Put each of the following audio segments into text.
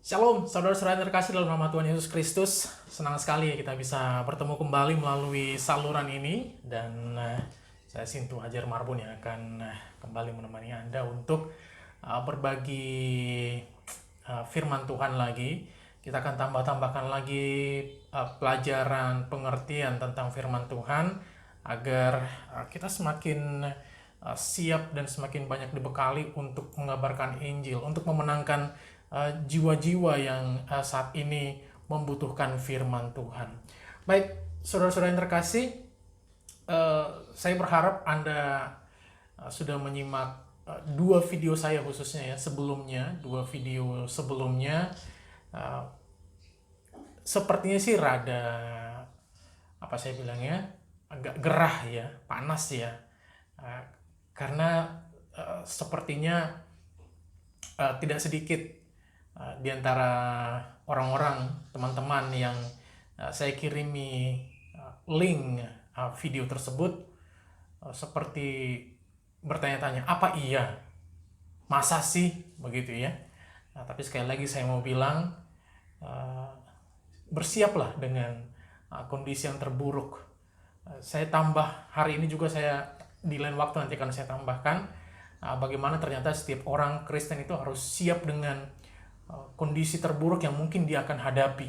Shalom, saudara-saudara yang terkasih dalam nama Tuhan Yesus Kristus. Senang sekali ya kita bisa bertemu kembali melalui saluran ini. Dan saya Sintu Hajar Marbun yang akan kembali menemani Anda untuk berbagi firman Tuhan lagi. Kita akan tambahkan lagi pelajaran pengertian tentang firman Tuhan agar kita semakin siap dan semakin banyak dibekali untuk mengabarkan Injil, untuk memenangkan jiwa-jiwa yang saat ini membutuhkan firman Tuhan. Baik, saudara-saudara yang terkasih, saya berharap Anda sudah menyimak dua video saya khususnya ya sebelumnya, dua video sebelumnya. Sepertinya sih rada apa saya bilangnya agak gerah ya, panas ya, karena sepertinya tidak sedikit di antara orang-orang, teman-teman yang saya kirimi link video tersebut seperti bertanya-tanya, apa iya? Masa sih? Begitu ya. Tapi sekali lagi saya mau bilang, bersiaplah dengan kondisi yang terburuk. Saya tambah, hari ini juga saya di lain waktu nanti akan saya tambahkan bagaimana ternyata setiap orang Kristen itu harus siap dengan kondisi terburuk yang mungkin dia akan hadapi,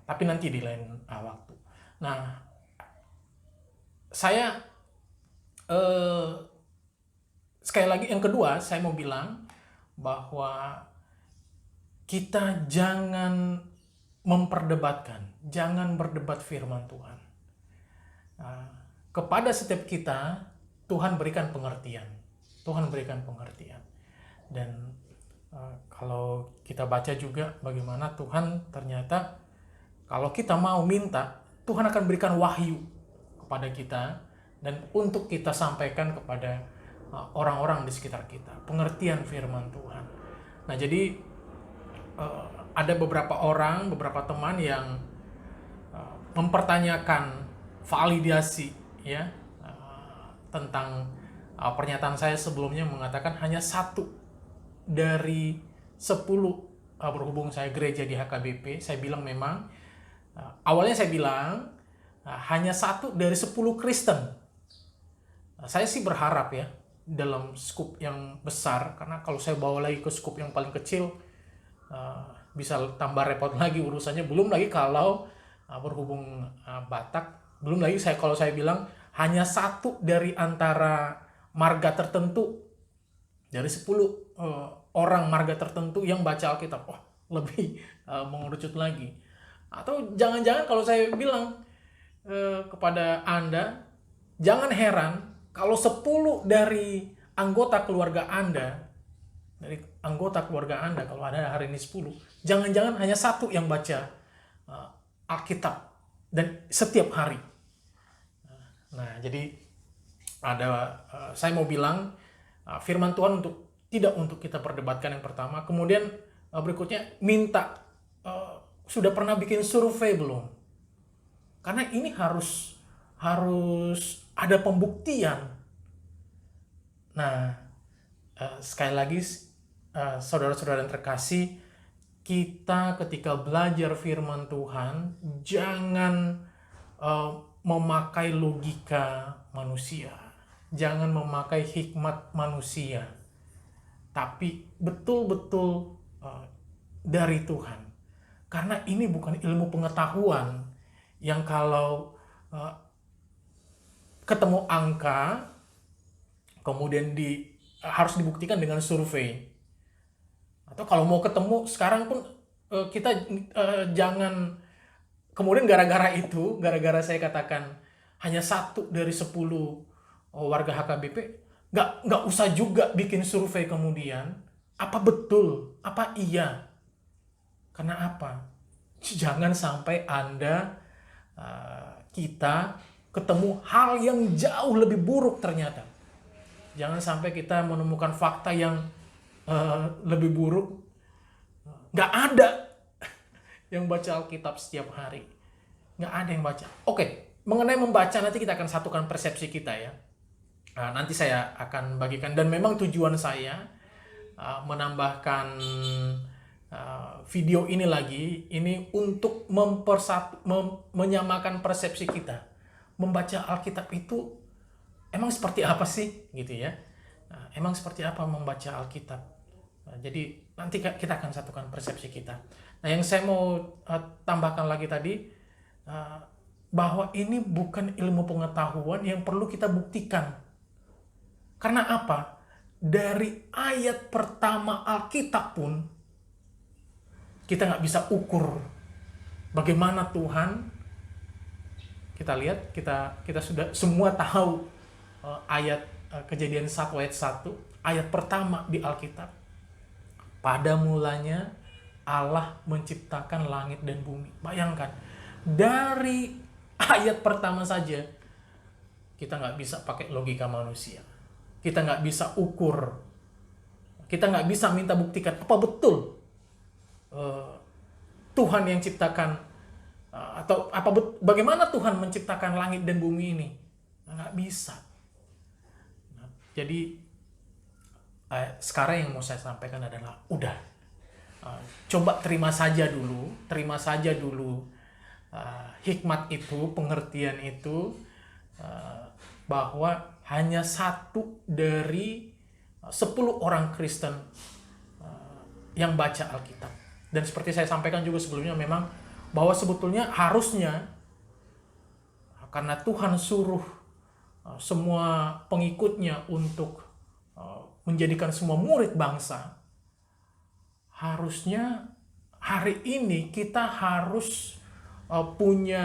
tapi nanti di lain waktu. Nah, saya sekali lagi yang kedua saya mau bilang bahwa kita jangan memperdebatkan, jangan berdebat firman Tuhan. Kepada setiap kita Tuhan berikan pengertian, Tuhan berikan pengertian. Dan kalau kita baca juga bagaimana Tuhan ternyata kalau kita mau minta, Tuhan akan berikan wahyu kepada kita dan untuk kita sampaikan kepada orang-orang di sekitar kita, pengertian firman Tuhan. Nah, jadi ada beberapa orang, beberapa teman yang mempertanyakan validasi ya tentang pernyataan saya sebelumnya mengatakan hanya satu dari 10 berhubung saya gereja di HKBP, saya bilang memang awalnya saya bilang hanya satu dari 10 Kristen. Saya sih berharap ya dalam skup yang besar, karena kalau saya bawa lagi ke skup yang paling kecil bisa tambah repot lagi urusannya. Belum lagi kalau berhubung Batak, belum lagi kalau saya bilang hanya satu dari antara marga tertentu, dari 10 orang marga tertentu yang baca Alkitab. Wah, lebih mengerucut lagi. Atau jangan-jangan kalau saya bilang kepada Anda, jangan heran kalau 10 dari anggota keluarga Anda, kalau ada hari ini 10, jangan-jangan hanya satu yang baca Alkitab dan setiap hari. Nah, jadi saya mau bilang firman Tuhan tidak untuk kita perdebatkan yang pertama. Kemudian berikutnya minta sudah pernah bikin survei belum? Karena ini harus ada pembuktian. Nah, sekali lagi saudara-saudara yang terkasih, kita ketika belajar firman Tuhan jangan memakai logika manusia, jangan memakai hikmat manusia, tapi betul-betul dari Tuhan. Karena ini bukan ilmu pengetahuan yang kalau ketemu angka kemudian harus dibuktikan dengan survei. Atau kalau mau ketemu sekarang pun kita jangan kemudian gara-gara saya katakan hanya satu dari 10 warga HKBP, nggak usah juga bikin survei kemudian. Apa betul? Apa iya? Karena apa? Jangan sampai Anda, kita ketemu hal yang jauh lebih buruk ternyata. Jangan sampai kita menemukan fakta yang lebih buruk. Nggak ada yang baca Alkitab setiap hari. Nggak ada yang baca. Oke, mengenai membaca nanti kita akan satukan persepsi kita ya. Nanti saya akan bagikan, dan memang tujuan saya menambahkan video ini lagi, ini untuk menyamakan persepsi kita. Membaca Alkitab itu emang seperti apa sih, gitu ya? Emang seperti apa membaca Alkitab? Jadi nanti kita akan satukan persepsi kita. Nah, yang saya mau tambahkan lagi tadi, bahwa ini bukan ilmu pengetahuan yang perlu kita buktikan. Karena apa? Dari ayat pertama Alkitab pun kita nggak bisa ukur bagaimana Tuhan. Kita lihat, kita sudah semua tahu ayat Kejadian 1 ayat 1, ayat pertama di Alkitab. Pada mulanya Allah menciptakan langit dan bumi. Bayangkan, dari ayat pertama saja kita nggak bisa pakai logika manusia. Kita nggak bisa ukur. Kita nggak bisa minta buktikan apa betul Tuhan yang ciptakan, atau bagaimana Tuhan menciptakan langit dan bumi ini. Nggak bisa. Jadi sekarang yang mau saya sampaikan adalah udah, coba terima saja dulu hikmat itu, pengertian itu, bahwa hanya satu dari 10 orang Kristen yang baca Alkitab. Dan seperti saya sampaikan juga sebelumnya, memang bahwa sebetulnya harusnya, karena Tuhan suruh semua pengikutnya untuk menjadikan semua murid bangsa, harusnya hari ini kita harus punya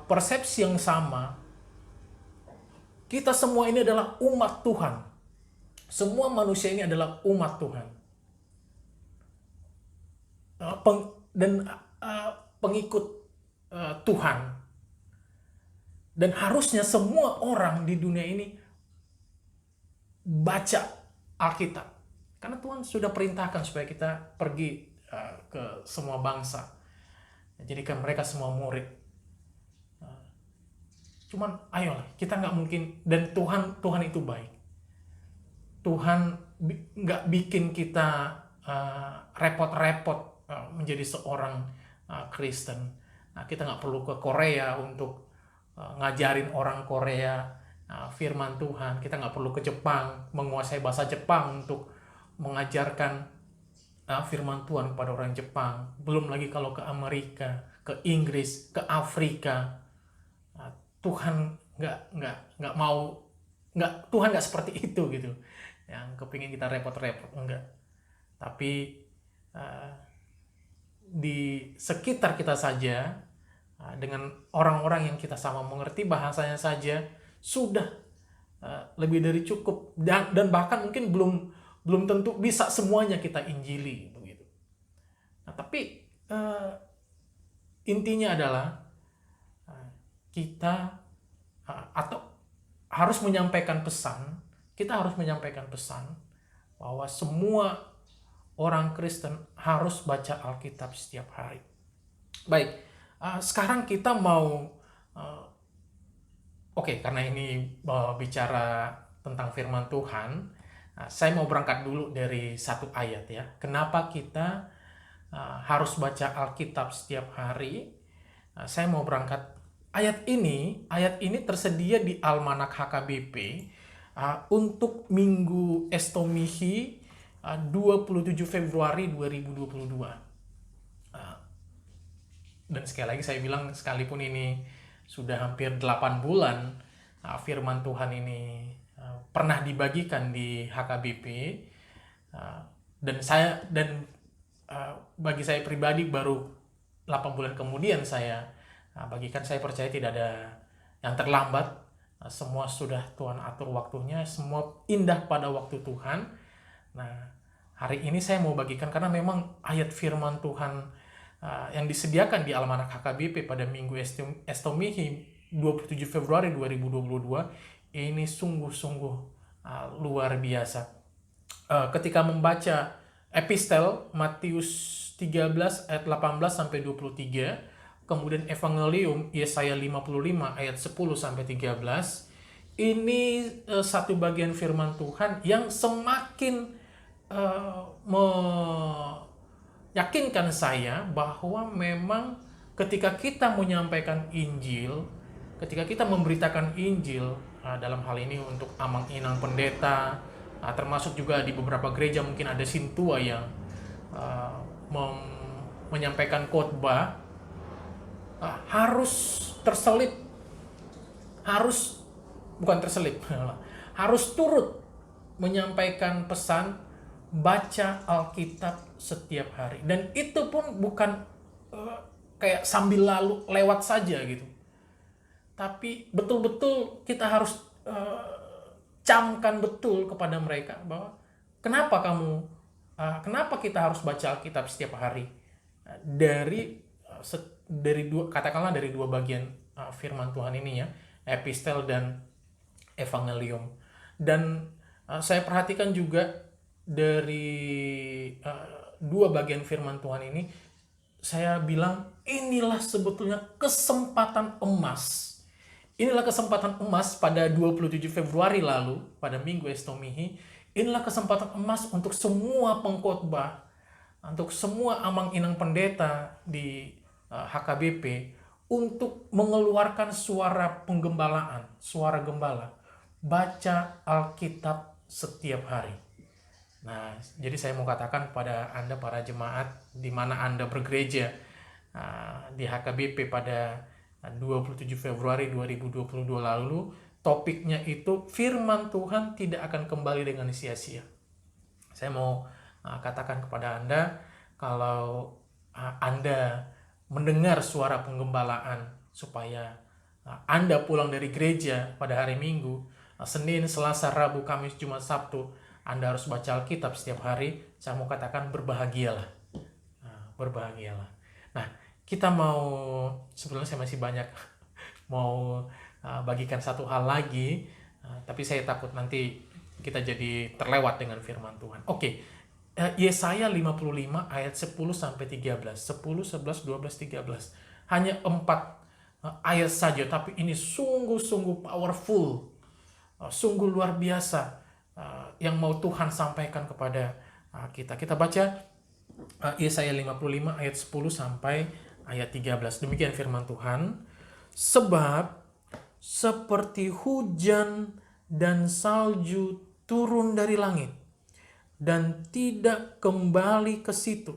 persepsi yang sama. Kita semua ini adalah umat Tuhan. Semua manusia ini adalah umat Tuhan. Dan pengikut Tuhan. Dan harusnya semua orang di dunia ini baca Alkitab. Karena Tuhan sudah perintahkan supaya kita pergi ke semua bangsa. Jadikan mereka semua murid. Cuman ayolah, kita nggak mungkin, dan Tuhan itu baik. Tuhan nggak bikin kita repot-repot menjadi seorang Kristen. Nah, kita nggak perlu ke Korea untuk ngajarin orang Korea firman Tuhan. Kita nggak perlu ke Jepang, menguasai bahasa Jepang untuk mengajarkan firman Tuhan kepada orang Jepang. Belum lagi kalau ke Amerika, ke Inggris, ke Afrika. Tuhan nggak mau, Tuhan nggak seperti itu gitu. Yang kepingin kita repot-repot, enggak. Tapi di sekitar kita saja, dengan orang-orang yang kita sama mengerti bahasanya saja, sudah lebih dari cukup. Dan bahkan mungkin belum tentu bisa semuanya kita injili begitu. Nah, tapi intinya adalah kita atau harus menyampaikan pesan. Kita harus menyampaikan pesan bahwa semua orang Kristen harus baca Alkitab setiap hari. Baik, sekarang kita mau karena ini bicara tentang firman Tuhan, saya mau berangkat dulu dari satu ayat ya. Kenapa kita harus baca Alkitab setiap hari? Saya mau berangkat ayat ini tersedia di Almanak HKBP untuk Minggu Estomihi 27 Februari 2022. Dan sekali lagi saya bilang, sekalipun ini sudah hampir 8 bulan firman Tuhan ini pernah dibagikan di HKBP, dan bagi saya pribadi baru 8 bulan kemudian saya bagikan. Saya percaya tidak ada yang terlambat. Semua sudah Tuhan atur waktunya, semua indah pada waktu Tuhan. Nah, hari ini saya mau bagikan karena memang ayat firman Tuhan yang disediakan di Almanak HKBP pada Minggu Estomihi 27 Februari 2022 ini sungguh-sungguh luar biasa. Ketika membaca epistel Matius 13 ayat 18 sampai 23, kemudian Evangelium Yesaya 55 ayat 10 sampai 13, ini satu bagian firman Tuhan yang semakin yakinkan saya bahwa memang ketika kita menyampaikan Injil, ketika kita memberitakan Injil, dalam hal ini untuk amang-inang pendeta, termasuk juga di beberapa gereja mungkin ada sintua yang menyampaikan khotbah, harus terselip, bukan terselip, harus turut menyampaikan pesan baca Alkitab setiap hari. Dan itu pun bukan kayak sambil lalu lewat saja gitu. Tapi betul-betul kita harus camkan betul kepada mereka bahwa kenapa kita harus baca Alkitab setiap hari. Dari katakanlah dari dua bagian firman Tuhan ini ya, epistel dan evangelium. Dan saya perhatikan juga dari dua bagian firman Tuhan ini, saya bilang inilah sebetulnya kesempatan emas. Inilah kesempatan emas pada 27 Februari lalu, pada Minggu Estomihi. Inilah kesempatan emas untuk semua pengkhotbah, untuk semua amang-inang pendeta di HKBP, untuk mengeluarkan suara penggembalaan, suara gembala. Baca Alkitab setiap hari. Nah, jadi saya mau katakan kepada Anda para jemaat di mana Anda bergereja di HKBP pada 27 Februari 2022 lalu, topiknya itu firman Tuhan tidak akan kembali dengan sia-sia. Saya mau katakan kepada Anda, kalau Anda mendengar suara penggembalaan supaya Anda pulang dari gereja pada hari Minggu, Senin, Selasa, Rabu, Kamis, Jumat, Sabtu, Anda harus baca Alkitab setiap hari. Saya mau katakan berbahagialah. Berbahagialah. Nah, kita mau, sebetulnya saya masih banyak mau bagikan satu hal lagi, tapi saya takut nanti kita jadi terlewat dengan firman Tuhan. Oke, Yesaya 55 ayat 10 sampai 13. 10, 11, 12, 13. Hanya 4 ayat saja, tapi ini sungguh-sungguh powerful, sungguh luar biasa yang mau Tuhan sampaikan kepada kita. Kita baca Yesaya 55 ayat 10 sampai ayat 13. Demikian firman Tuhan. Sebab seperti hujan dan salju turun dari langit dan tidak kembali ke situ,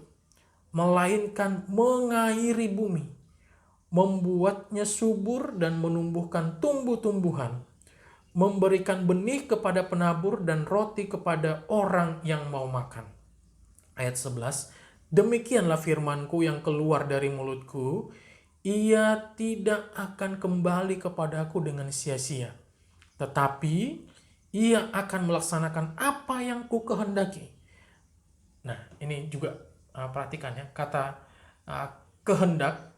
melainkan mengairi bumi, membuatnya subur dan menumbuhkan tumbuh-tumbuhan, memberikan benih kepada penabur dan roti kepada orang yang mau makan. Ayat 11, demikianlah firmanku yang keluar dari mulutku, ia tidak akan kembali kepadaku dengan sia-sia, tetapi ia akan melaksanakan apa yang ku kehendaki. Nah, ini juga perhatikan ya, kata kehendak.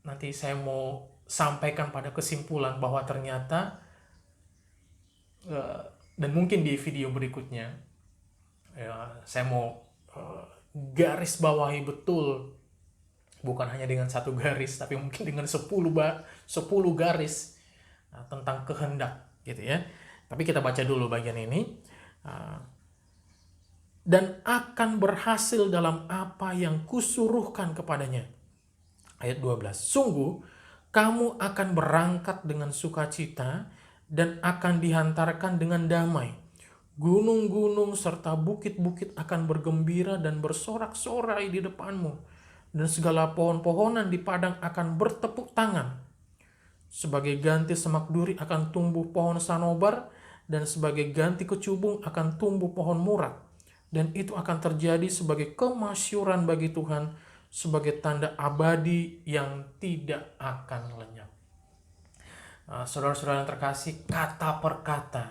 Nanti saya mau sampaikan pada kesimpulan bahwa ternyata, dan mungkin di video berikutnya, saya mau garis bawahi betul, bukan hanya dengan satu garis, tapi mungkin dengan 10 garis tentang kehendak, gitu ya. Tapi kita baca dulu bagian ini. Dan akan berhasil dalam apa yang kusuruhkan kepadanya. Ayat 12. Sungguh, kamu akan berangkat dengan sukacita dan akan dihantarkan dengan damai. Gunung-gunung serta bukit-bukit akan bergembira dan bersorak-sorai di depanmu. Dan segala pohon-pohonan di padang akan bertepuk tangan. Sebagai ganti semak duri akan tumbuh pohon sanobar, dan sebagai ganti kecubung akan tumbuh pohon murad. Dan itu akan terjadi sebagai kemasyuran bagi Tuhan, sebagai tanda abadi yang tidak akan lenyap. Saudara-saudara yang terkasih, kata per kata,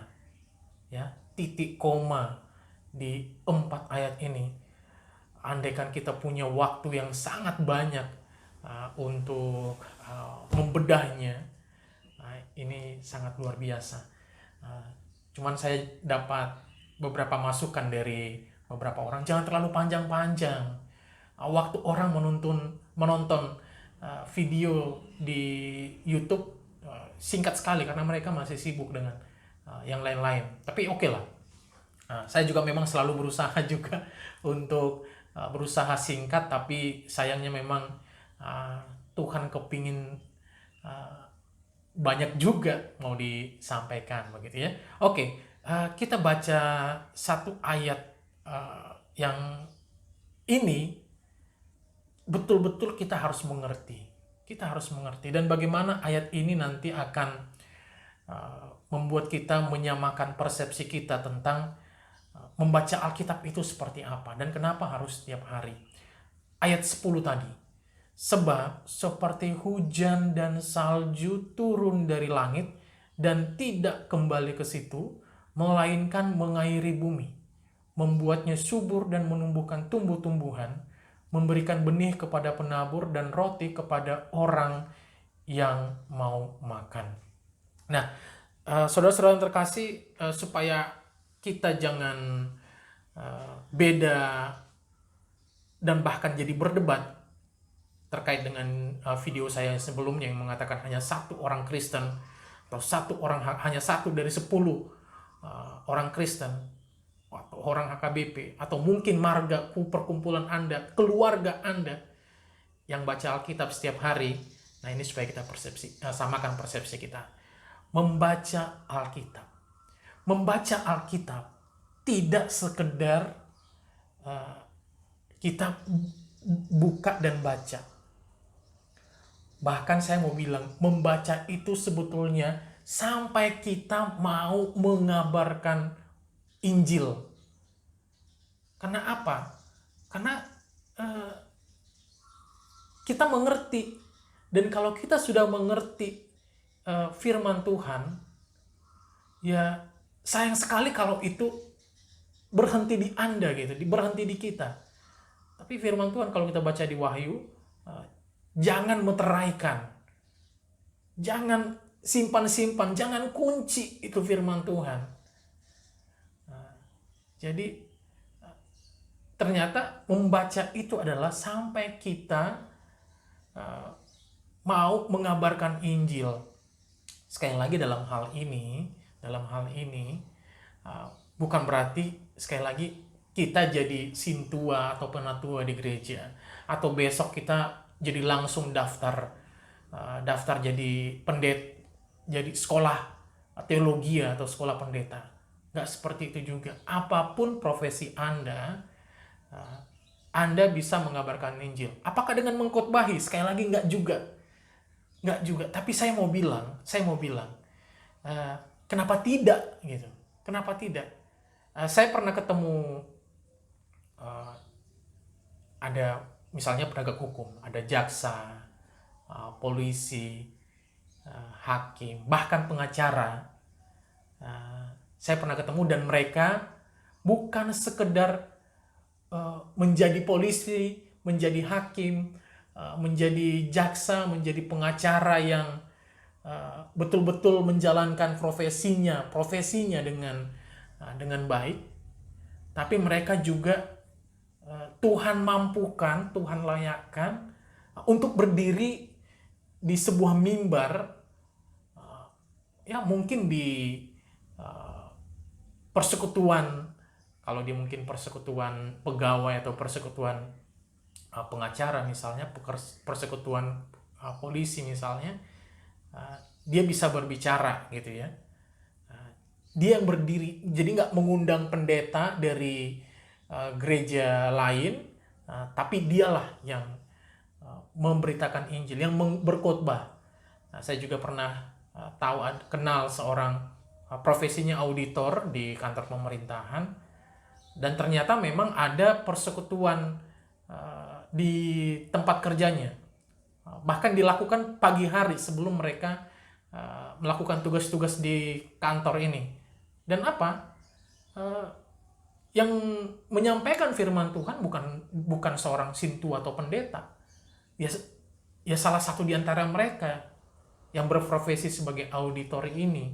ya, titik koma di 4 ayat ini, andaikan kita punya waktu yang sangat banyak untuk membedahnya, ini sangat luar biasa. Cuman saya dapat beberapa masukan dari beberapa orang, jangan terlalu panjang-panjang. Waktu orang menonton video di YouTube singkat sekali karena mereka masih sibuk dengan yang lain-lain. Tapi oke lah. Saya juga memang selalu berusaha juga untuk berusaha singkat, tapi sayangnya memang Tuhan kepingin banyak juga mau disampaikan begitu ya. Oke, kita baca satu ayat yang ini betul-betul kita harus mengerti. Kita harus mengerti, dan bagaimana ayat ini nanti akan membuat kita menyamakan persepsi kita tentang membaca Alkitab itu seperti apa dan kenapa harus setiap hari. Ayat 10 tadi. Sebab seperti hujan dan salju turun dari langit dan tidak kembali ke situ, melainkan mengairi bumi, membuatnya subur dan menumbuhkan tumbuh-tumbuhan, memberikan benih kepada penabur dan roti kepada orang yang mau makan. Nah, saudara-saudara yang terkasih, supaya kita jangan beda dan bahkan jadi berdebat terkait dengan video saya sebelumnya yang mengatakan hanya satu orang Kristen atau hanya satu dari 10 orang Kristen atau orang HKBP atau mungkin marga perkumpulan Anda, keluarga Anda yang baca Alkitab setiap hari. Nah, ini supaya kita samakan persepsi kita. Membaca Alkitab. Membaca Alkitab tidak sekedar kita buka dan baca. Bahkan saya mau bilang, membaca itu sebetulnya sampai kita mau mengabarkan Injil. Karena apa? Karena kita mengerti. Dan kalau kita sudah mengerti firman Tuhan, ya sayang sekali kalau itu berhenti di Anda gitu, berhenti di kita. Tapi firman Tuhan kalau kita baca di Wahyu, jangan meteraikan. Jangan simpan-simpan, jangan kunci itu firman Tuhan. Jadi ternyata membaca itu adalah sampai kita mau mengabarkan Injil. Sekali lagi dalam hal ini bukan berarti sekali lagi kita jadi sintua atau penatua di gereja, atau besok kita jadi langsung daftar jadi pendeta, jadi sekolah teologi atau sekolah pendeta. Nggak seperti itu juga. Apapun profesi Anda bisa mengabarkan Injil. Apakah dengan mengkhotbahi? Sekali lagi nggak juga. Tapi saya mau bilang, kenapa tidak gitu? Kenapa tidak? Saya pernah ketemu ada misalnya penegak hukum, ada jaksa, polisi, hakim, bahkan pengacara. Saya pernah ketemu dan mereka bukan sekedar menjadi polisi, menjadi hakim, menjadi jaksa, menjadi pengacara yang betul-betul menjalankan profesinya dengan baik, tapi mereka juga Tuhan mampukan, Tuhan layakkan untuk berdiri di sebuah mimbar, ya mungkin di persekutuan, kalau dia mungkin persekutuan pegawai atau persekutuan pengacara misalnya, persekutuan polisi misalnya, dia bisa berbicara gitu ya. Dia yang berdiri, jadi nggak mengundang pendeta dari gereja lain, tapi dialah yang memberitakan Injil, yang berkhotbah. Saya juga pernah kenal seorang profesinya auditor di kantor pemerintahan, dan ternyata memang ada persekutuan di tempat kerjanya, bahkan dilakukan pagi hari sebelum mereka melakukan tugas-tugas di kantor ini. Dan yang menyampaikan firman Tuhan bukan seorang sintu atau pendeta, ya salah satu di antara mereka yang berprofesi sebagai auditor ini.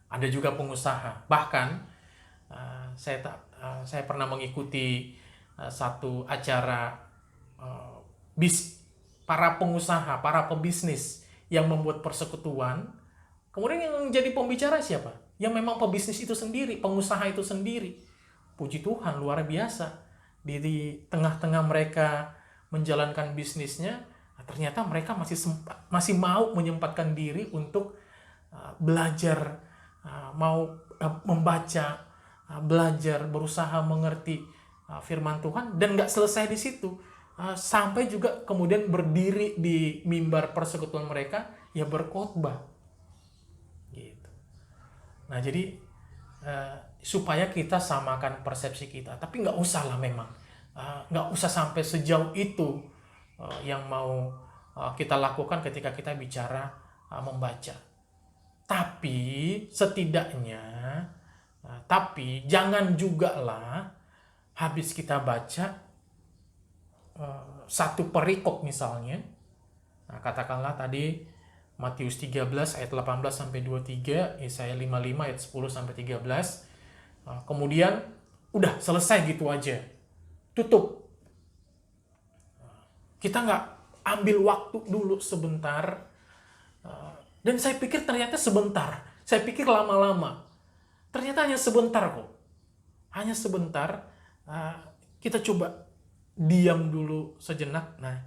Ada juga pengusaha. Bahkan saya pernah mengikuti satu acara para pengusaha, para pebisnis yang membuat persekutuan. Kemudian yang jadi pembicara siapa? Yang memang pebisnis itu sendiri, pengusaha itu sendiri. Puji Tuhan, luar biasa. di tengah-tengah mereka menjalankan bisnisnya, ternyata mereka masih mau menyempatkan diri untuk belajar, mau membaca, belajar, berusaha mengerti firman Tuhan, dan nggak selesai di situ. Sampai juga kemudian berdiri di mimbar persekutuan mereka, ya berkhotbah. Gitu. Nah, jadi supaya kita samakan persepsi kita, tapi nggak usah lah memang, nggak usah sampai sejauh itu yang mau kita lakukan ketika kita bicara membaca. Tapi setidaknya, tapi jangan juga lah habis kita baca satu perikop misalnya, katakanlah tadi Matius 13 ayat 18 sampai 23, Yesaya 55 ayat 10 sampai 13. Kemudian udah selesai gitu aja. Tutup. Kita nggak ambil waktu dulu sebentar. Dan saya pikir ternyata sebentar. Saya pikir lama-lama. Ternyata hanya sebentar kok. Hanya sebentar. Kita coba diam dulu sejenak. Nah,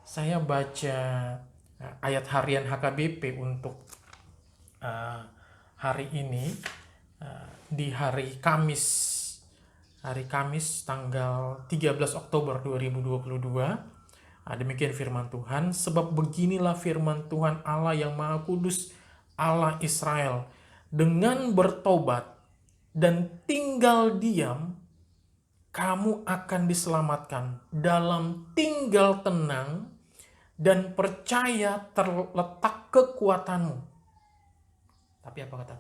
saya baca ayat harian HKBP untuk hari ini, di hari Kamis tanggal 13 Oktober 2022. Demikian firman Tuhan, sebab beginilah firman Tuhan Allah yang Maha Kudus, Allah Israel, dengan bertobat dan tinggal diam, kamu akan diselamatkan. Dalam tinggal tenang dan percaya terletak kekuatanmu. Tapi apa kata?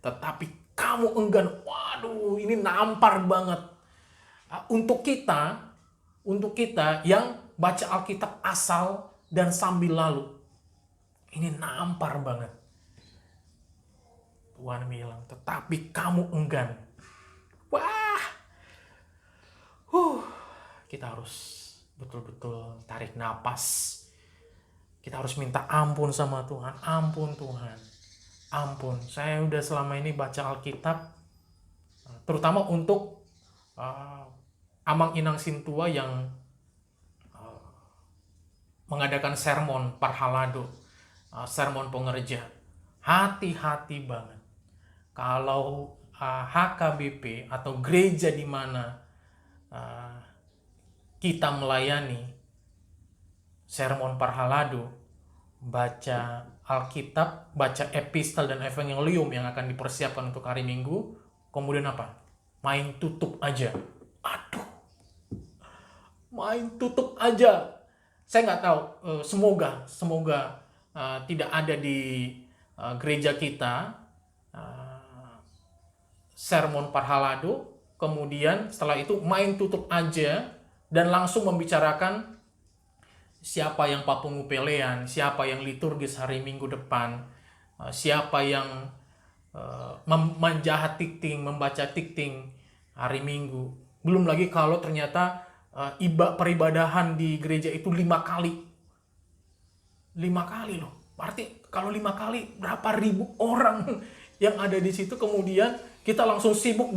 Tetapi kamu enggan. Waduh, ini nampar banget. Untuk kita yang baca Alkitab asal dan sambil lalu. Ini nampar banget. Tuhan bilang, tetapi kamu enggan. Wah, kita harus betul-betul tarik napas. Kita harus minta ampun sama Tuhan. Ampun Tuhan. Ampun. Saya udah selama ini baca Alkitab, terutama untuk Amang Inang Sintua yang mengadakan sermon Parhalado, sermon pengerja. Hati-hati banget. Kalau HKBP atau gereja di mana kita melayani sermon Parhalado, baca Alkitab, baca epistel dan evangelium yang akan dipersiapkan untuk hari Minggu, kemudian apa? Main tutup aja. Aduh, main tutup aja. Saya nggak tahu, semoga tidak ada di gereja kita sermon Parhalado, kemudian setelah itu main tutup aja dan langsung membicarakan siapa yang papungu pelean, siapa yang liturgis hari Minggu depan, siapa yang menjahat tikting, membaca tikting hari Minggu. Belum lagi kalau ternyata peribadahan di gereja itu 5 kali. 5 kali loh. Berarti kalau 5 kali berapa ribu orang yang ada di situ, kemudian kita langsung sibuk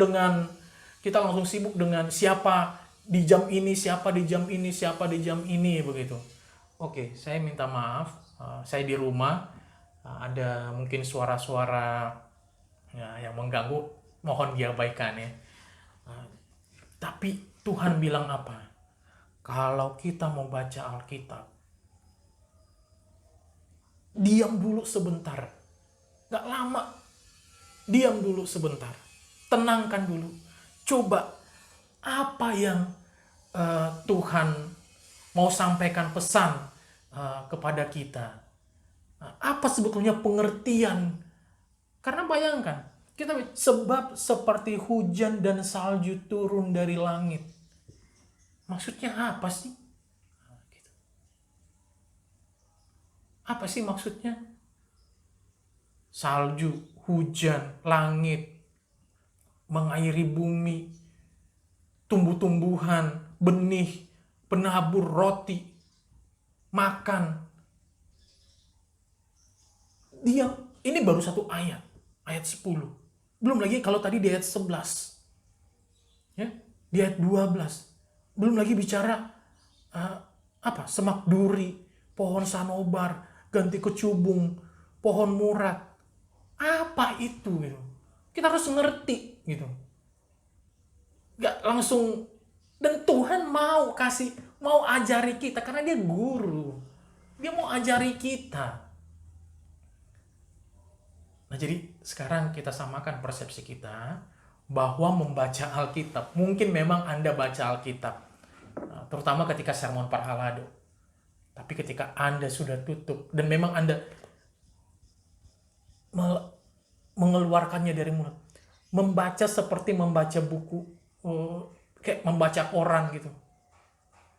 dengan siapa di jam ini, siapa di jam ini, siapa di jam ini, begitu. Oke, saya minta maaf, saya di rumah, ada mungkin suara-suara yang mengganggu, mohon diabaikan ya. Tapi Tuhan bilang apa? Kalau kita mau baca Alkitab, diam dulu sebentar. Gak lama, diam dulu sebentar. Tenangkan dulu. Coba apa yang Tuhan mau sampaikan pesan kepada kita. Apa sebetulnya pengertian? Karena bayangkan, sebab seperti hujan dan salju turun dari langit. Maksudnya apa sih? Apa sih maksudnya? Salju, hujan, langit, mengairi bumi, tumbuh-tumbuhan, benih, penabur roti, makan. Ini baru satu ayat 10. Belum lagi kalau tadi di ayat 11. Ya. Di ayat 12. Belum lagi bicara semak duri, pohon sanobar, ganti kecubung, pohon murad. Apa itu gitu? Kita harus ngerti gitu. Gak langsung, dan Tuhan mau ajari kita karena dia guru. Dia mau ajari kita. Nah, jadi sekarang kita samakan persepsi kita bahwa membaca Alkitab. Mungkin memang Anda baca Alkitab, terutama ketika sermon Parhalado. Tapi ketika Anda sudah tutup dan memang Anda mengeluarkannya dari mulut, membaca seperti membaca buku, kayak membaca koran gitu.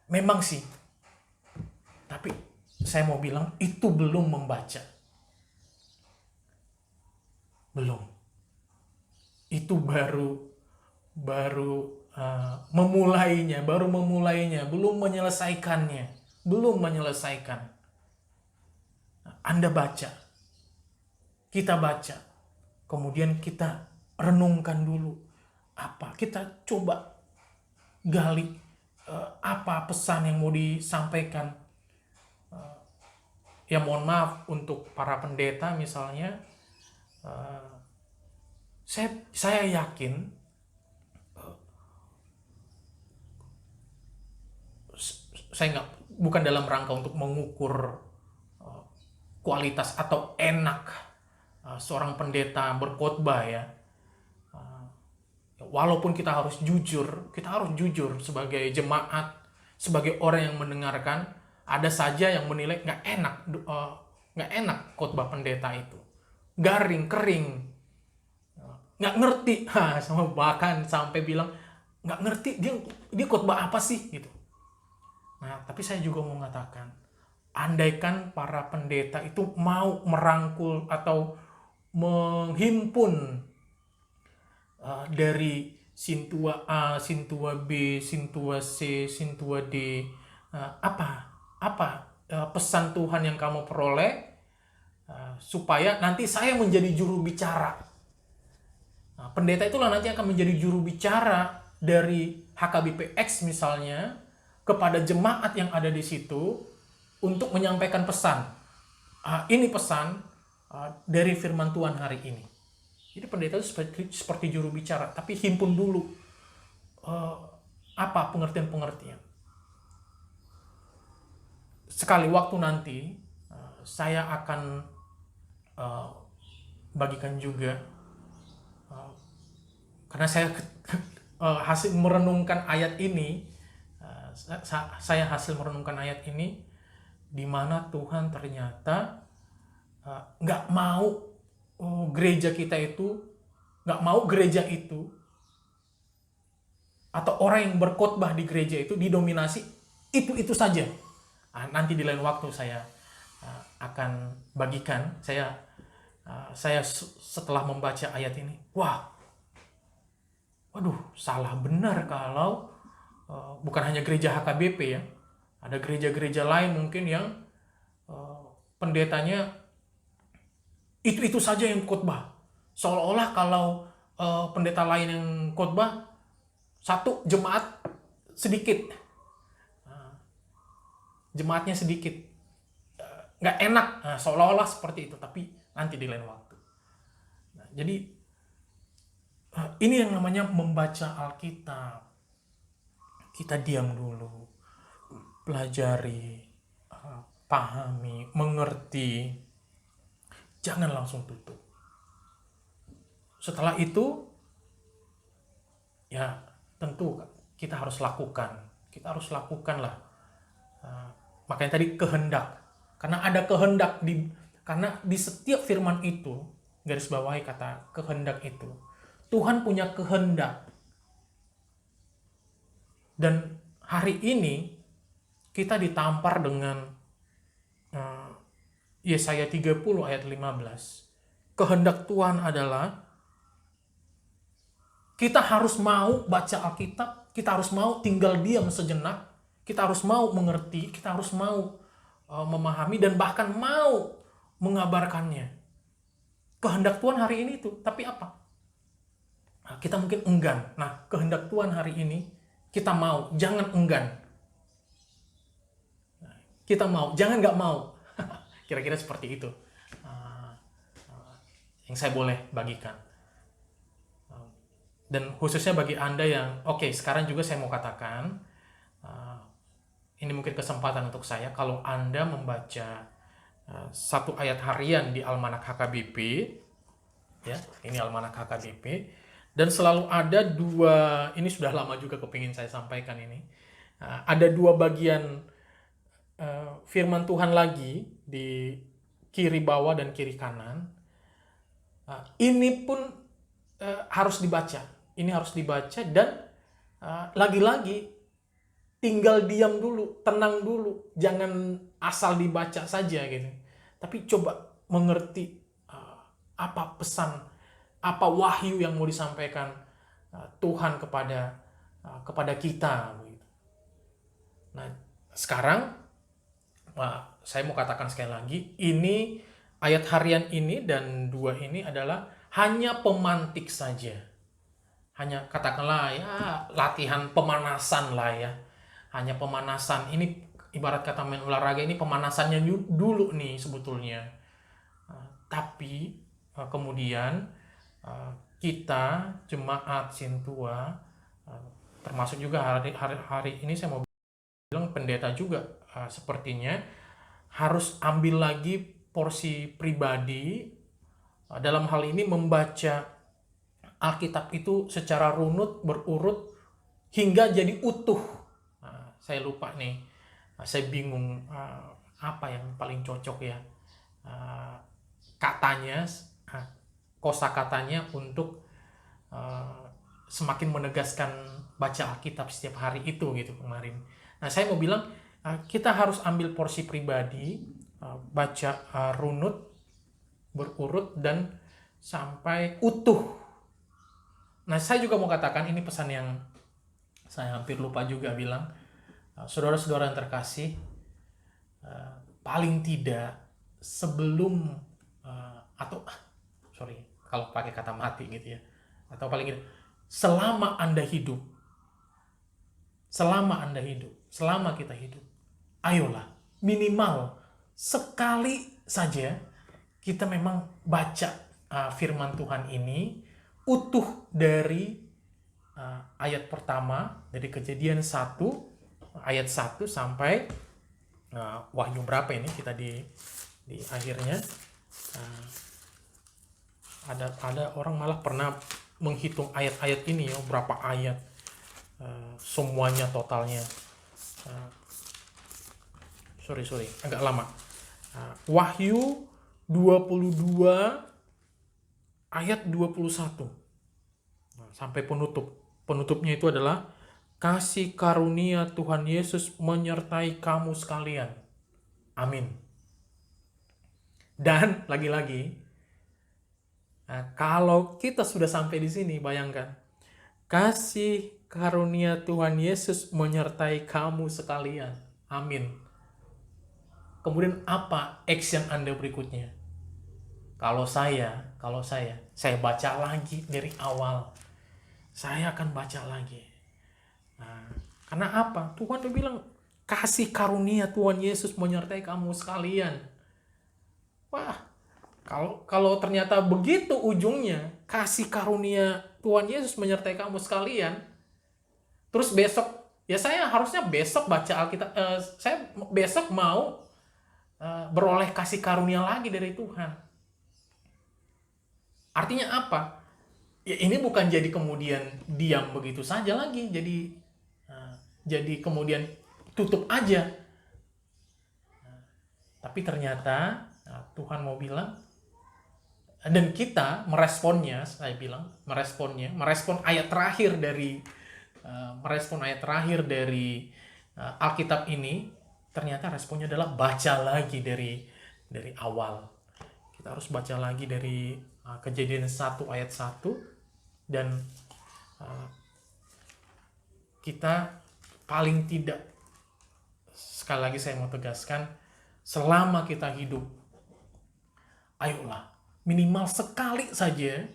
Memang sih. Tapi saya mau bilang itu belum membaca. Belum. Itu baru memulainya, belum menyelesaikan. Anda baca, kita baca, kemudian kita renungkan dulu kita coba gali apa pesan yang mau disampaikan. Ya mohon maaf untuk para pendeta misalnya, saya yakin saya bukan dalam rangka untuk mengukur kualitas atau enak seorang pendeta berkhotbah ya. Walaupun kita harus jujur sebagai jemaat, sebagai orang yang mendengarkan. Ada saja yang menilai nggak enak khotbah pendeta itu, garing, kering, nggak ngerti, bahkan sampai bilang nggak ngerti dia khotbah apa sih gitu. Nah, tapi saya juga mau mengatakan, andaikan para pendeta itu mau merangkul atau menghimpun dari sintua A, sintua B, sintua C, sintua D, pesan Tuhan yang kamu peroleh, supaya nanti saya menjadi juru bicara. Nah, pendeta itulah nanti akan menjadi juru bicara dari HKBPX misalnya kepada jemaat yang ada di situ untuk menyampaikan pesan. Ini pesan dari firman Tuhan hari ini. Jadi pendeta itu seperti juru bicara, tapi himpun dulu pengertian-pengertian. Sekali waktu nanti saya akan bagikan juga, karena saya hasil merenungkan ayat ini, di mana Tuhan ternyata nggak mau gereja itu atau orang yang berkhotbah di gereja itu didominasi itu saja. Nanti di lain waktu saya akan bagikan. Saya setelah membaca ayat ini, salah benar kalau bukan hanya gereja HKBP ya, ada gereja-gereja lain mungkin yang pendetanya itu saja yang khotbah, seolah-olah kalau pendeta lain yang khotbah, satu jemaat sedikit, jemaatnya sedikit, nggak enak, seolah-olah seperti itu. Tapi nanti di lain waktu. Nah, jadi ini yang namanya membaca Alkitab. Kita diam dulu, pelajari, pahami, mengerti, jangan langsung tutup. Setelah itu, ya tentu kita harus lakukanlah. Makanya tadi kehendak, karena ada kehendak karena di setiap firman itu, garis bawahi kata kehendak itu, Tuhan punya kehendak. Dan hari ini kita ditampar dengan Yesaya 30 ayat 15. Kehendak Tuhan adalah kita harus mau baca Alkitab, kita harus mau tinggal diam sejenak, kita harus mau mengerti, kita harus mau memahami dan bahkan mau mengabarkannya. Kehendak Tuhan hari ini itu, tapi apa? Nah, kita mungkin enggan. Nah, kehendak Tuhan hari ini kita mau, jangan enggan. Kita mau, jangan nggak mau. Kira-kira seperti itu yang saya boleh bagikan. Dan khususnya bagi Anda yang, sekarang juga saya mau katakan, ini mungkin kesempatan untuk saya, kalau Anda membaca satu ayat harian di Almanak HKBP, ya, ini Almanak HKBP, dan selalu ada dua, ini sudah lama juga kepingin saya sampaikan ini, ada dua bagian firman Tuhan lagi di kiri bawah dan kiri kanan. Ini pun harus dibaca. Ini harus dibaca dan lagi-lagi tinggal diam dulu, tenang dulu, jangan asal dibaca saja gitu. Tapi coba mengerti apa pesan, apa wahyu yang mau disampaikan Tuhan kepada kita. Gitu. Nah, sekarang saya mau katakan sekali lagi, ini ayat harian ini dan dua ini adalah hanya pemantik saja. Hanya katakanlah ya latihan pemanasan lah ya. Hanya pemanasan. Ini ibarat kata main olahraga, ini pemanasannya dulu nih sebetulnya. Tapi kemudian kita jemaat Sintua, termasuk juga hari ini saya mau bilang pendeta juga sepertinya harus ambil lagi porsi pribadi dalam hal ini membaca Alkitab itu secara runut, berurut, hingga jadi utuh. Saya lupa nih, saya bingung apa yang paling cocok ya. Katanya, kosakatanya untuk semakin menegaskan baca Alkitab setiap hari itu gitu kemarin. Nah, saya mau bilang kita harus ambil porsi pribadi, baca runut, berurut, dan sampai utuh. Nah, saya juga mau katakan, ini pesan yang saya hampir lupa juga bilang, saudara-saudara yang terkasih, paling tidak sebelum kalau pakai kata mati gitu ya, atau paling tidak selama Anda hidup, selama kita hidup, ayolah minimal sekali saja kita memang baca firman Tuhan ini utuh dari ayat pertama, dari Kejadian 1 ayat 1 sampai Wahyu berapa ini kita di akhirnya. Ada orang malah pernah menghitung ayat-ayat ini ya, berapa ayat semuanya totalnya. Agak lama. Wahyu 22 ayat 21 sampai penutup. Penutupnya itu adalah kasih karunia Tuhan Yesus menyertai kamu sekalian. Amin. Dan lagi-lagi, kalau kita sudah sampai di sini, bayangkan, kasih karunia Tuhan Yesus menyertai kamu sekalian. Amin. Kemudian apa action Anda berikutnya? Kalau saya baca lagi dari awal. Saya akan baca lagi. Karena apa? Tuhan udah bilang, kasih karunia Tuhan Yesus menyertai kamu sekalian. Wah, kalau ternyata begitu ujungnya, kasih karunia Tuhan Yesus menyertai kamu sekalian, terus besok, ya saya harusnya besok baca Alkitab, saya besok mau beroleh kasih karunia lagi dari Tuhan. Artinya apa? Ya, ini bukan jadi kemudian diam begitu saja lagi, jadi kemudian tutup aja. Tapi ternyata Tuhan mau bilang, dan kita meresponnya, merespon ayat terakhir dari Alkitab ini. Ternyata responnya adalah baca lagi dari awal. Kita harus baca lagi dari Kejadian 1 ayat 1, dan kita paling tidak, sekali lagi saya mau tegaskan, selama kita hidup, ayolah minimal sekali saja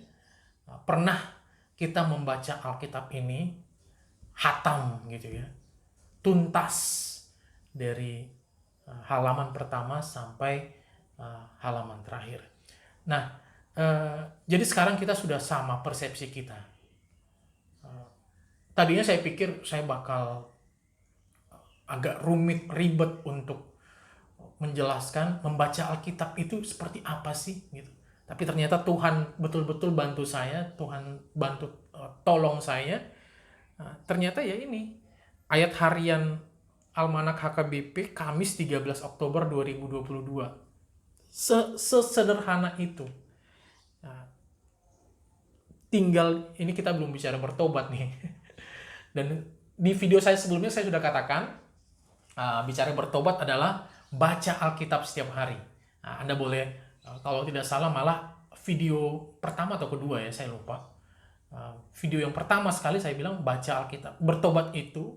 pernah kita membaca Alkitab ini, hatam gitu ya, tuntas dari halaman pertama sampai halaman terakhir. Nah, jadi sekarang kita sudah sama persepsi kita. Tadinya saya pikir saya bakal agak ribet untuk menjelaskan membaca Alkitab itu seperti apa sih gitu. Tapi ternyata Tuhan betul-betul bantu saya, Tuhan bantu tolong saya. Ternyata ya ini ayat harian Almanak HKBP Kamis 13 Oktober 2022. Sesederhana itu. Tinggal ini kita belum bicara bertobat nih. Dan di video saya sebelumnya saya sudah katakan bicara bertobat adalah baca Alkitab setiap hari. Anda boleh kalau tidak salah malah video pertama atau kedua ya, saya lupa. Video yang pertama sekali saya bilang baca Alkitab. Bertobat itu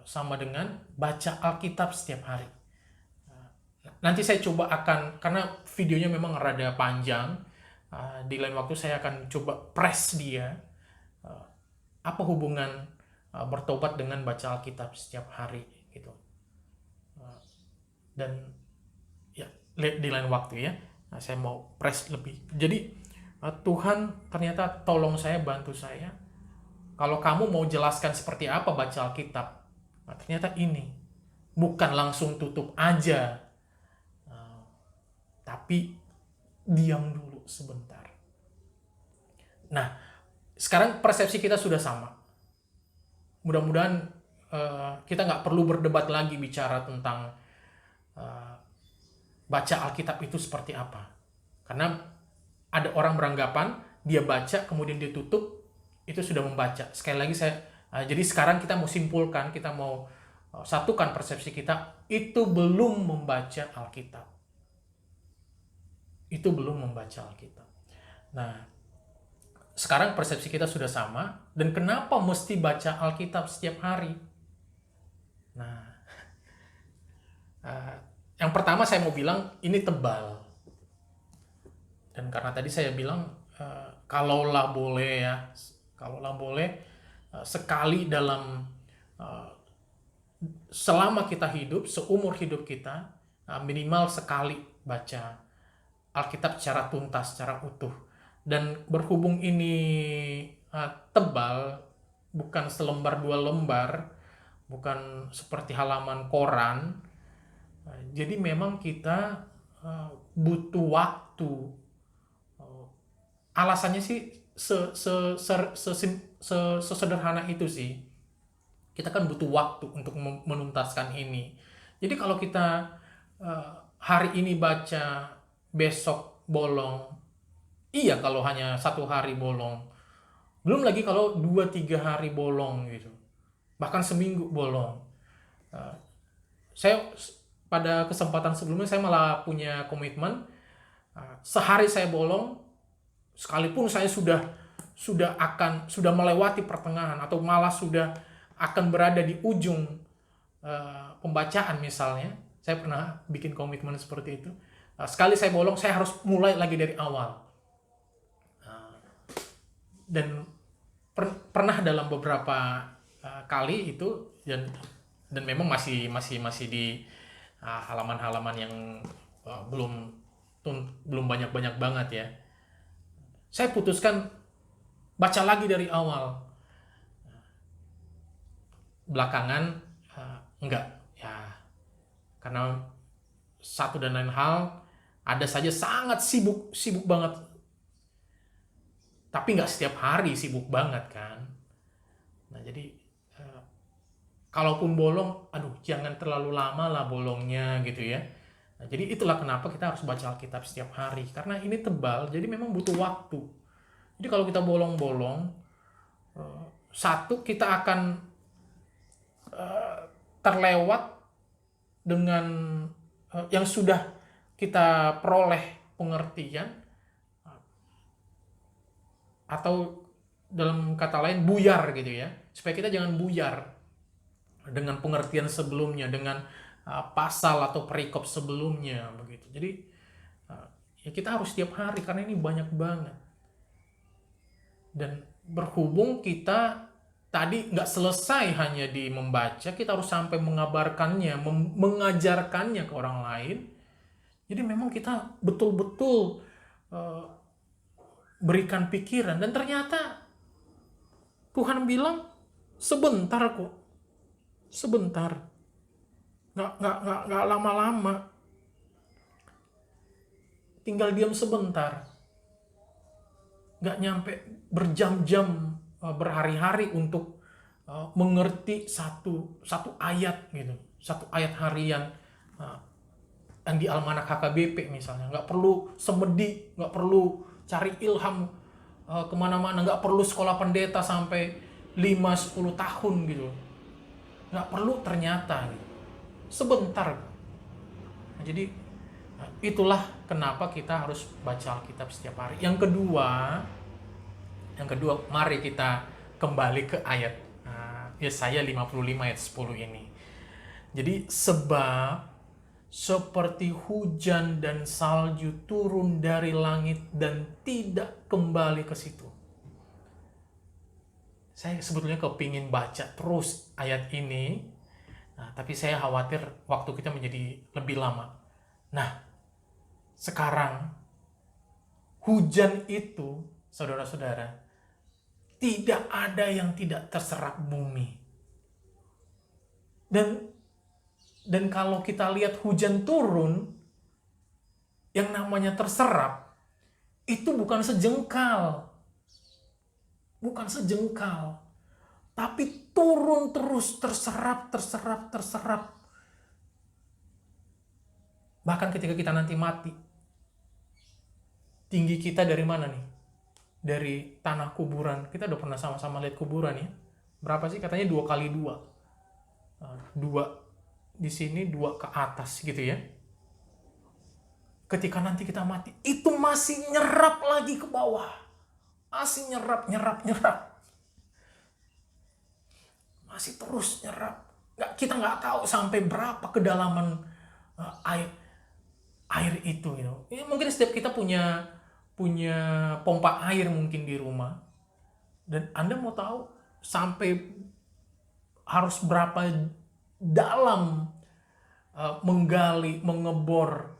sama dengan baca Alkitab setiap hari. Nanti saya coba akan, karena videonya memang rada panjang, di lain waktu saya akan coba press dia. Apa hubungan bertobat dengan baca Alkitab setiap hari gitu. Dan ya di lain waktu ya, saya mau press lebih. Jadi Tuhan ternyata tolong saya, bantu saya. Kalau kamu mau jelaskan seperti apa baca Alkitab, ternyata ini bukan langsung tutup aja, tapi diam dulu sebentar. Nah, sekarang persepsi kita sudah sama. Mudah-mudahan kita nggak perlu berdebat lagi bicara tentang baca Alkitab itu seperti apa. Karena ada orang beranggapan dia baca kemudian dia tutup, itu sudah membaca. Sekali lagi jadi sekarang kita mau simpulkan, kita mau satukan persepsi kita, itu belum membaca Alkitab. Itu belum membaca Alkitab. Nah, sekarang persepsi kita sudah sama, dan kenapa mesti baca Alkitab setiap hari? Nah, yang pertama saya mau bilang ini tebal. Dan karena tadi saya bilang kalaulah boleh sekali dalam selama kita hidup, seumur hidup kita, minimal sekali baca Alkitab secara tuntas, secara utuh. Dan berhubung ini tebal, bukan selembar dua lembar, bukan seperti halaman koran, jadi memang kita butuh waktu. Alasannya sih sesederhana itu sih. Kita kan butuh waktu untuk menuntaskan ini. Jadi kalau kita hari ini baca, besok bolong, iya kalau hanya 1 hari bolong. Belum lagi kalau 2-3 hari bolong gitu. Bahkan seminggu bolong. Saya pada kesempatan sebelumnya saya malah punya komitmen, sehari saya bolong, sekalipun saya sudah melewati pertengahan atau malah sudah akan berada di ujung pembacaan misalnya, saya pernah bikin komitmen seperti itu. Sekali saya bolong, saya harus mulai lagi dari awal. Dan pernah dalam beberapa kali itu, dan memang masih di halaman-halaman yang belum banyak banget ya. Saya putuskan baca lagi dari awal. Belakangan enggak ya, karena satu dan lain hal, ada saja sangat sibuk banget. Tapi nggak setiap hari sibuk banget kan. Nah jadi kalaupun bolong, jangan terlalu lama lah bolongnya gitu ya. Nah, jadi itulah kenapa kita harus baca Alkitab setiap hari, karena ini tebal, jadi memang butuh waktu. Jadi kalau kita bolong-bolong, satu, kita akan terlewat dengan yang sudah kita peroleh pengertian, atau dalam kata lain buyar gitu ya, supaya kita jangan buyar dengan pengertian sebelumnya, dengan pasal atau perikop sebelumnya begitu. Jadi ya kita harus setiap hari, karena ini banyak banget. Dan berhubung kita tadi nggak selesai hanya di membaca, kita harus sampai mengabarkannya, mengajarkannya ke orang lain. Jadi memang kita betul-betul uh, berikan pikiran, dan ternyata Tuhan bilang sebentar kok, sebentar, nggak lama-lama, tinggal diam sebentar, nggak nyampe berjam-jam, berhari-hari untuk mengerti satu ayat gitu, satu ayat harian yang di Almanak HKBP misalnya. Nggak perlu semedi, nggak perlu cari ilham kemana-mana, nggak perlu sekolah pendeta sampai 5-10 tahun gitu, nggak perlu ternyata gitu. Sebentar. Nah, jadi itulah kenapa kita harus baca Alkitab setiap hari. Yang kedua, mari kita kembali ke ayat Yesaya 55 ayat 10 ini. Jadi sebab seperti hujan dan salju turun dari langit dan tidak kembali ke situ. Saya sebetulnya kepingin baca terus ayat ini, tapi saya khawatir waktu kita menjadi lebih lama. Nah, sekarang hujan itu, saudara-saudara, tidak ada yang tidak terserap bumi. Dan kalau kita lihat hujan turun, yang namanya terserap, itu bukan sejengkal. Bukan sejengkal. Tapi turun terus, terserap. Bahkan ketika kita nanti mati, tinggi kita dari mana nih? Dari tanah kuburan. Kita udah pernah sama-sama lihat kuburan ya. Berapa sih? Katanya 2x2. 2 di sini, 2 ke atas gitu ya. Ketika nanti kita mati, itu masih nyerap lagi ke bawah. Masih nyerap. Masih terus nyerap. Kita nggak tahu sampai berapa kedalaman air itu gitu. Ya, mungkin setiap kita punya pompa air mungkin di rumah. Dan Anda mau tahu sampai harus berapa dalam menggali, mengebor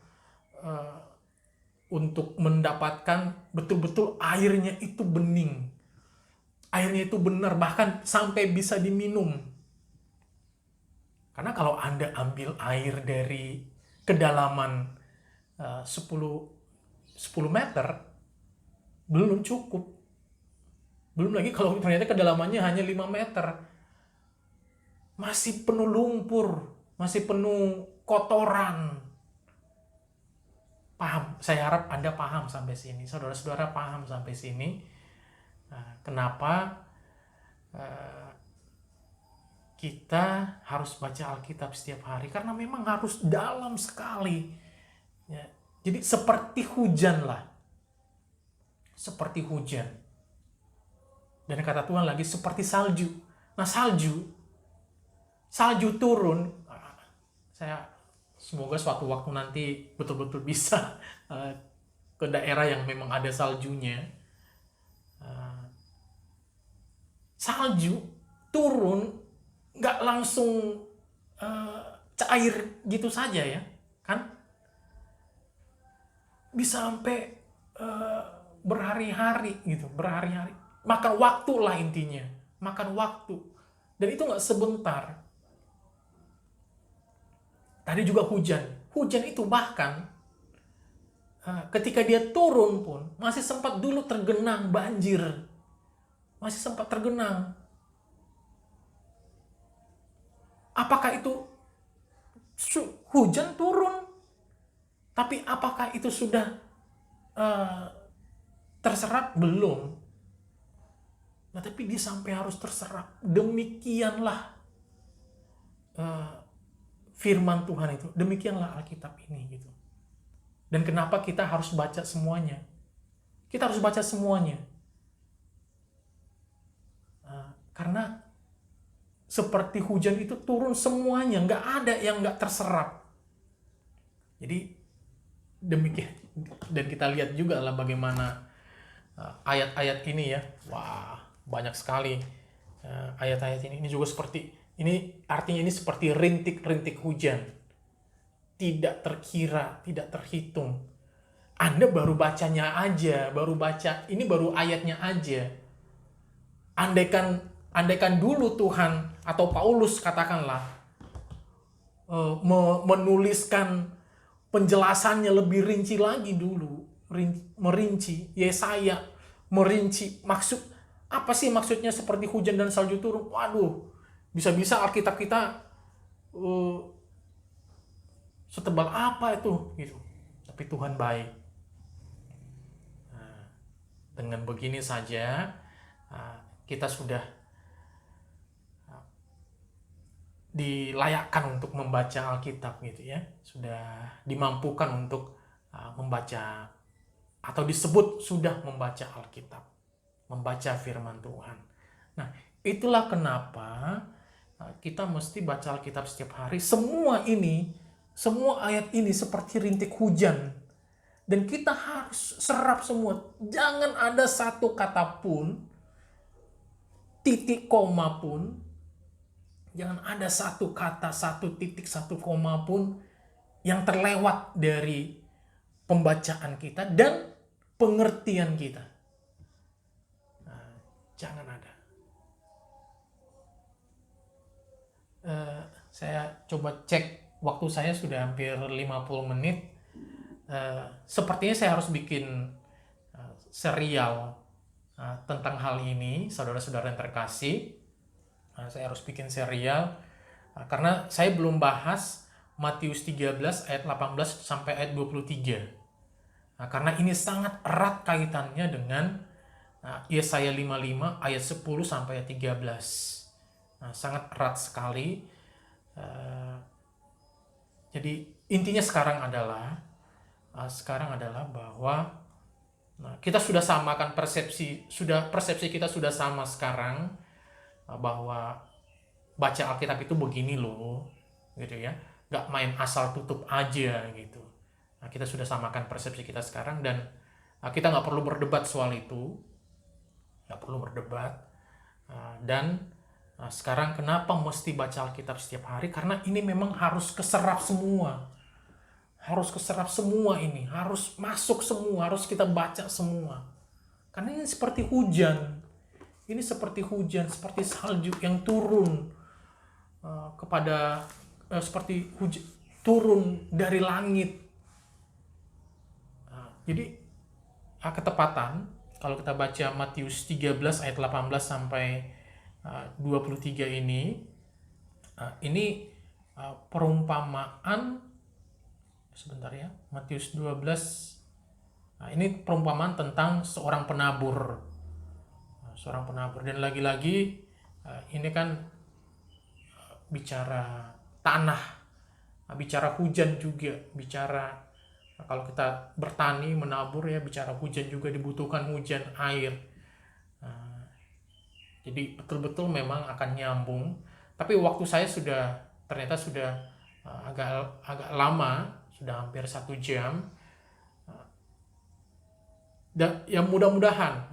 untuk mendapatkan betul-betul airnya itu bening. Airnya itu benar, bahkan sampai bisa diminum. Karena kalau Anda ambil air dari kedalaman 10 meter, belum cukup. Belum lagi kalau ternyata kedalamannya hanya 5 meter. Masih penuh lumpur, masih penuh kotoran. Paham? Saya harap Anda paham sampai sini. Saudara-saudara paham sampai sini. Kenapa kita harus baca Alkitab setiap hari? Karena memang harus dalam sekali. Ya. Jadi seperti hujan lah. Seperti hujan. Dan kata Tuhan lagi seperti salju. Nah, salju turun. Saya semoga suatu waktu nanti betul-betul bisa ke daerah yang memang ada saljunya. Salju turun nggak langsung cair gitu saja ya, kan? Bisa sampai berhari-hari gitu, berhari-hari. Makan waktu lah intinya, makan waktu. Dan itu nggak sebentar. Tadi juga hujan itu bahkan ketika dia turun pun masih sempat dulu tergenang banjir. Masih sempat tergenang. Apakah itu hujan turun? Tapi apakah itu sudah terserap? Belum. Nah, tapi dia sampai harus terserap. Demikianlah firman Tuhan itu. Demikianlah Alkitab ini gitu. Dan kenapa kita harus baca semuanya? Kita harus baca semuanya. Karena seperti hujan itu turun semuanya, nggak ada yang nggak terserap. Jadi demikian, dan kita lihat juga lah bagaimana ayat-ayat ini ya, wah banyak sekali ayat-ayat ini juga seperti ini, artinya ini seperti rintik-rintik hujan, tidak terkira, tidak terhitung. Anda baru bacanya aja, baru baca ini, baru ayatnya aja. Andaikan dulu Tuhan atau Paulus katakanlah menuliskan penjelasannya lebih rinci lagi dulu, merinci, Yesaya merinci maksud apa sih maksudnya seperti hujan dan salju turun. Waduh, bisa-bisa Alkitab kita setebal apa itu gitu. Tapi Tuhan baik. Nah, dengan begini saja kita sudah dilayakkan untuk membaca Alkitab gitu ya, sudah dimampukan untuk membaca atau disebut sudah membaca Alkitab, membaca firman Tuhan. Nah, itulah kenapa kita mesti baca Alkitab setiap hari. Semua ayat ini seperti rintik hujan, dan kita harus serap semua. Jangan ada satu kata pun, titik koma pun, jangan ada satu kata, satu titik, satu koma pun yang terlewat dari pembacaan kita dan pengertian kita. Nah, jangan ada. Saya coba cek, waktu saya sudah hampir 50 menit. Sepertinya saya harus bikin serial tentang hal ini, saudara-saudara yang terkasih. Saya harus bikin serial karena saya belum bahas Matius 13 ayat 18 sampai ayat 23. Karena ini sangat erat kaitannya dengan Yesaya 55 ayat 10 sampai ayat 13. Sangat erat sekali. Jadi intinya sekarang adalah bahwa kita sudah samakan persepsi kita sudah sama sekarang, bahwa baca Alkitab itu begini loh, gitu ya, nggak main asal tutup aja gitu. Kita sudah samakan persepsi kita sekarang, dan kita nggak perlu berdebat soal itu, dan sekarang kenapa mesti baca Alkitab setiap hari? Karena ini memang harus keserap semua, ini harus masuk semua, harus kita baca semua, karena ini seperti hujan. Ini seperti hujan, seperti salju yang turun seperti hujan turun dari langit. Jadi ketepatan kalau kita baca Matius 13 ayat 18 sampai 23 ini perumpamaan, sebentar ya, Matius 12. Ini perumpamaan tentang seorang penabur. Dan lagi-lagi ini kan bicara tanah, bicara hujan juga, bicara kalau kita bertani, menabur ya, bicara hujan juga, dibutuhkan hujan, air. Jadi betul-betul memang akan nyambung. Tapi waktu saya ternyata sudah agak lama, sudah hampir 1 jam. Dan ya mudah-mudahan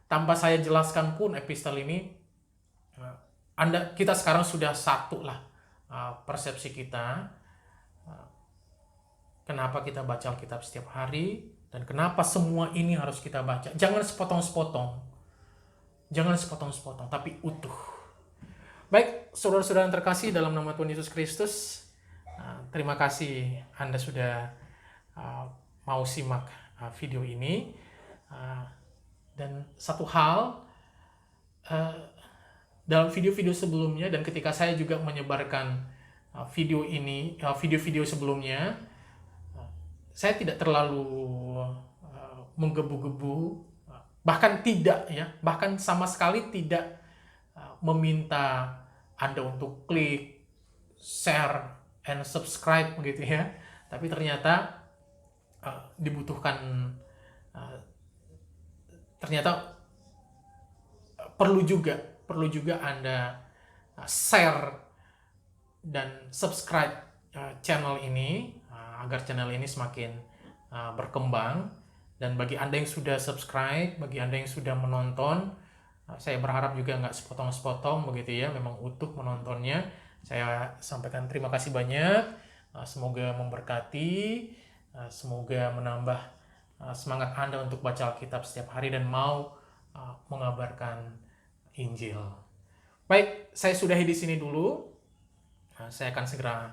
tanpa saya jelaskan pun epistel ini, kita sekarang sudah satu lah persepsi kita, kenapa kita baca Alkitab setiap hari, dan kenapa semua ini harus kita baca. Jangan sepotong-sepotong, tapi utuh. Baik, saudara-saudara yang terkasih dalam nama Tuhan Yesus Kristus, terima kasih Anda sudah mau simak video ini. Dan satu hal, dalam video-video sebelumnya dan ketika saya juga menyebarkan video-video sebelumnya, saya tidak terlalu menggebu-gebu, bahkan sama sekali tidak meminta Anda untuk klik, share, and subscribe gitu ya. Tapi ternyata ternyata perlu juga Anda share dan subscribe channel ini agar channel ini semakin berkembang. Dan bagi Anda yang sudah subscribe, bagi Anda yang sudah menonton, Saya berharap juga nggak sepotong-sepotong begitu ya, memang utuh menontonnya. Saya sampaikan terima kasih banyak. Semoga memberkati, semoga menambah semangat Anda untuk baca Alkitab setiap hari dan mau mengabarkan Injil. Baik, saya sudahi di sini dulu. Saya akan segera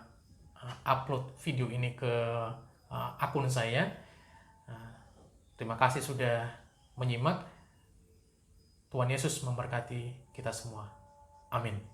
upload video ini ke akun saya. Terima kasih sudah menyimak. Tuhan Yesus memberkati kita semua. Amin.